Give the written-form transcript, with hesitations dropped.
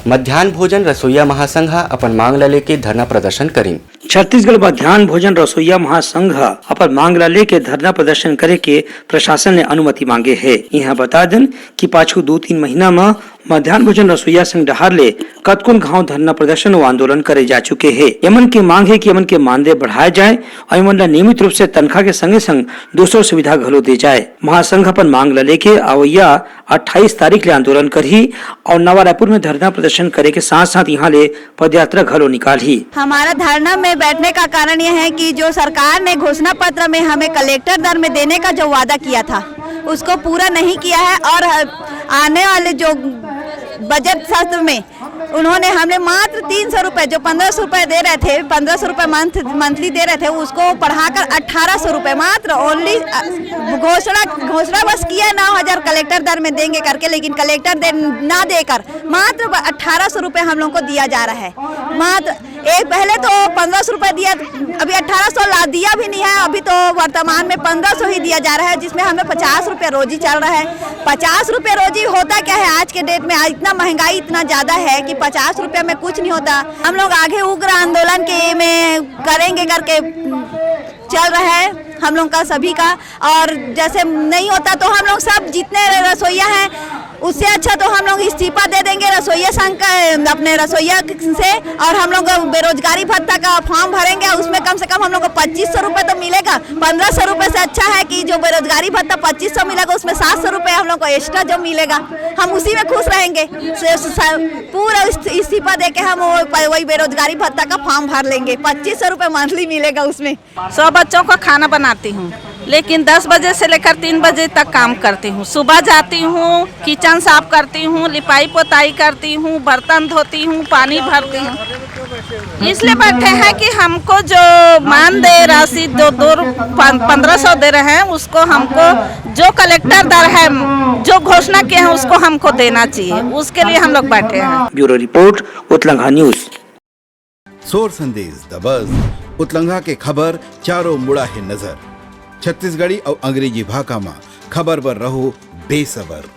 मध्याह्न भोजन रसोईया महासंघ अपन मांग ला लेके धरना प्रदर्शन करी। छत्तीसगढ़ मध्याह्न भोजन रसोईया महासंघ अपन मांग ला लेके धरना प्रदर्शन करे के प्रशासन ने अनुमति मांगे है। यहाँ बता दें कि पाछू 2-3 महीना में मध्याह्न भोजन रसोईया संघ डहार ले कतकुन घाव धरना प्रदर्शन व आंदोलन करे जा चुके हैं। यमन की मांग है कि यमन के मानदेय बढ़ाए जाए और यमन ला नियमित रूप से तनख्वाह के संगे संग दूसरो सुविधा घलो दे जाए। महासंघ अपन मांग ला लेके आवैया 28 तारीख ले आंदोलन करही और नवा रायपुर में धरना प्रदर्शन करे के साथ साथ यहाँ ले पदयात्रा घलो निकाली। हमारा धरना में बैठने का कारण यह है कि जो सरकार ने घोषणा पत्र में हमें कलेक्टर दर में देने का जो वादा किया था उसको पूरा नहीं किया है और आने वाले जो बजट सत्र में उन्होंने हमें मात्र 300 रुपए जो 1500 रुपए दे रहे थे, 1500 रुपए मंथली दे रहे थे, उसको बढ़ाकर 1800 रुपए मात्र ओनली घोषणा बस किया 9000 कलेक्टर दर में देंगे करके, लेकिन कलेक्टर दर ना देकर मात्र 1800 रुपए हम लोगों को दिया जा रहा है। मात्र एक पहले तो 1500 रुपए दिया, अभी 1800 ला दिया भी नहीं है, अभी तो वर्तमान में 1500 ही दिया जा रहा है, जिसमें हमें 50 रुपए रोजी चल रहा है। 50 रुपए रोजी होता क्या है आज के डेट में? आज इतना महंगाई इतना ज्यादा है कि 50 रुपए में कुछ नहीं होता। हम लोग आगे उग्र आंदोलन के में करेंगे करके चल रहा है हम लोग का सभी का, और जैसे नहीं होता तो हम लोग सब जितने रसोईया हैं उससे अच्छा तो हम लोग इस्तीफा दे देंगे रसोईया संघ का अपने रसोईया से, और हम लोग बेरोजगारी भत्ता का फॉर्म भरेंगे, उसमें कम से कम हम लोग को 2500 रुपये तो मिलेगा। 1500 रुपये से अच्छा है कि जो बेरोजगारी भत्ता 2500 मिलेगा उसमें 700 रुपये हम लोग को एक्स्ट्रा जो मिलेगा हम उसी में खुश रहेंगे। पूरा इस्तीफा दे के हम वही बेरोजगारी भत्ता का फॉर्म भर लेंगे। 2500 रुपये मंथली मिलेगा उसमें। 100 बच्चों का खाना बनाती हूँ, लेकिन 10 बजे से लेकर 3 बजे तक काम करती हूँ। सुबह जाती हूँ, किचन साफ करती हूँ, लिपाई पोताई करती हूँ, बर्तन धोती हूँ, पानी भरती हूँ। इसलिए बैठे हैं कि हमको जो मानदेय राशि 1500 दे रहे हैं उसको हमको जो कलेक्टर दर है जो घोषणा किए हैं उसको हमको देना चाहिए, उसके लिए हम लोग बैठे हैं। ब्यूरो रिपोर्ट उतलंघा न्यूज। सोर संदेश द बज़ उतलंघा के खबर चारों मुड़ा है नजर। छत्तीसगढ़ी और अंग्रेजी भाषा में खबर पर रहो बेसबर।